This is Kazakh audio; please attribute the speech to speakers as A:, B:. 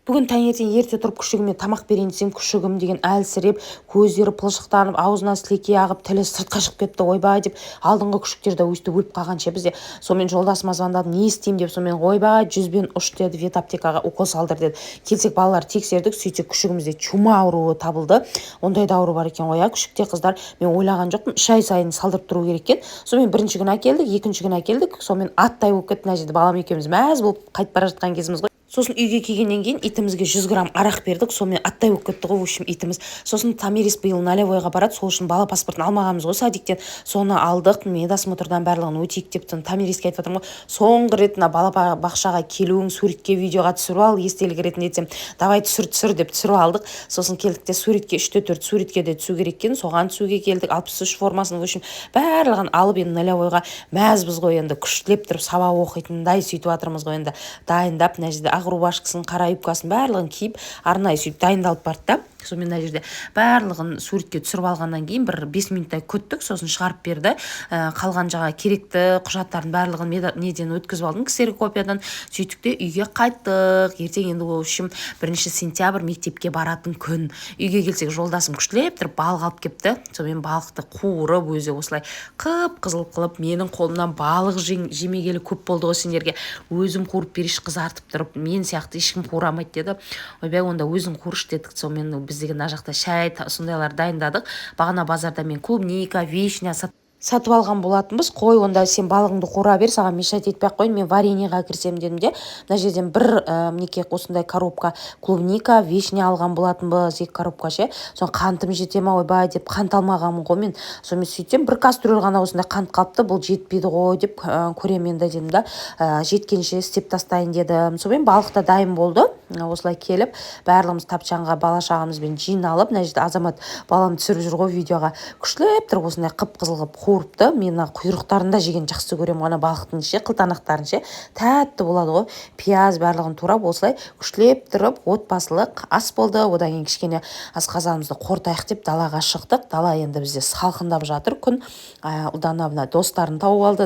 A: Бүгін таңертең ерте тұрып күшігіме тамақ берейін десем, күшігім деген әлсіреп, көздері пылшықтанып, аузына сілекей ағып, тілі сыртқа шығып кетті. Ойбай деп, алдыңғы күшіктер де өйстіп өліп қалғанша бізде. Сонымен жолдасыма звондадым, не істеймін деп, сонымен ойбай 100-бен ұш деді, ветаптекаға укол салдыр деді. Келсек балалар тексердік, сөйтсек күшігімізде чума ауруы табылды. Ондай да ауру бар екен ғой, күшікте қыздар. Мен ойлаған жоқпын, 3 ай сайын салдырып тұру керек екен. Сонымен бірінші күні әкелдік, екінші күні әкелдік. Сонымен аттай болып кетті. Мына жерде балам екеуміз мәз болып қайтып бара жатқан кезіміз ғой. Сосын үйге келгеннен кейін итімізге 100 грамм арақ бердік, сонымен аттай болып кетті ғой, в общем, итіміз. Сосын Тамирис биыл нулевойға барады, сол үшін бала паспортын алмағанбыз ғой садиктен. Соны алдық, медосмотрдан барлығын өтейік деп Тамириске айтып жатырмын ғой. Соңғы рет мына бала бақшаға келуің, суретке, видеоға түсіріп ал, естелік ретінде десем, давай түсір деп түсіріп алдық. Сосын келдік те суретке 3-4 суретке де түсу керек екен, соған түсуге келдік. 63 формасын, в общем, барлығын алып енді нулевойға мәзбіз ғой, енді күштілеп тұрып сабақ оқитындай сөйтіп жатырмыз ғой, енді дайындап, мына жерде ақ рубашкасын, қара юбкасын барлығын киіп, арнайы сөйтіп дайындалып барды да. Сонымен мына жерде барлығын суретке түсіріп алғаннан кейін бір 5 минуттай күттік, сосын шығарып берді. Қалған жаға керекті құжаттардың барлығын неден өткізіп алдым, ксерокопиядан. Сөйттік те үйге қайттық. Ертең енді, в общем, 1 сентябрь мектепке баратын күн. Үйге келсек, жолдасым күштілеп тұрып балық алып кепті. Сонымен балықты қуырып, өзі осылай қып-қызыл қылып, менің қолымнан балық жемегелі көп болды ғой сендерге. Өзім қуырып берейінші, қызартып тұрып, мен сияқты ешкім қуырамайды деді. Ойбай, онда өзің қуыршы дедік. Сонымен біздегі мына жақта шай сондайлар дайындадық. Бағана базарда мен клубника, вишня сатып алған болатынбыз. Қой, онда сен балығыңды қуыра бер, саған мешать етпей-ақ қойын, мен вареньеға кірсем дедім де. Мына жерден мінекей осындай коробка клубника, вишня алған болатынбыз, 2 коробка ше. Сон қантым жете ма, ойбай деп қант алмағанмын ғой мен. Сонымен сөйтсем, бір кастрюль ғана осындай қант қалыпты, бұл жетпейді ғой деп көремін енді дедім да. Жеткенше істеп тастайын дедім. Сонымен балық та дайын болды. Осылай келіп, барлығымыз тапчанға бала шағамызбен жиналып, мына жерде Азамат балам түсіріп жүр ғой видеоға. Күштілеп тұрып осындай қып-қызыл қылып қуырыпты. Мен құйрықтарын да жеген жақсы көремін, ғана балықтың ше, қылтанақтарын ше, тәтті болады ғой. Пияз барлығын турап осылай күштілеп тұрып отбасылық ас болды. Одан кейін кішкене асқазанымызды қортайық деп далаға шықтық. Дала енді бізде салқындап жатыр күн. Ұлдана достарын тауып алды.